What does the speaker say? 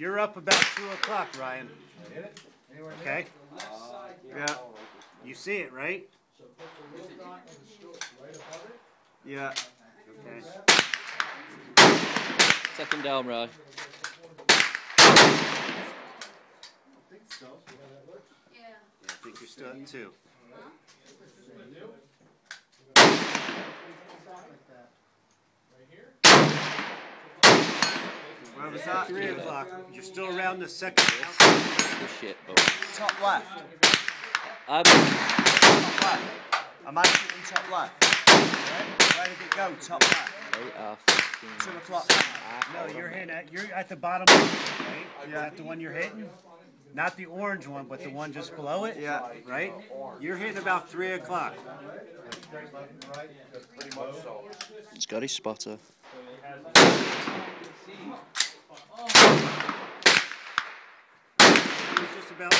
You're up about 2 o'clock, Ryan. Okay? Yeah. You see it, right? Yeah. Okay. Second down, Ryan. Yeah, I think you're still at 2. Where was that? 3 o'clock. You're still around the second. The shit, but Top left. I'm Top left. Am I shooting top left? Where did it go? Top left. AR15. 2 o'clock. No, you're at the bottom of it, right? Yeah. Is that the one you're hitting? Not the orange one, but the one just below it? Yeah. Right? You're hitting about 3 o'clock. It's got his spotter. It's just about 8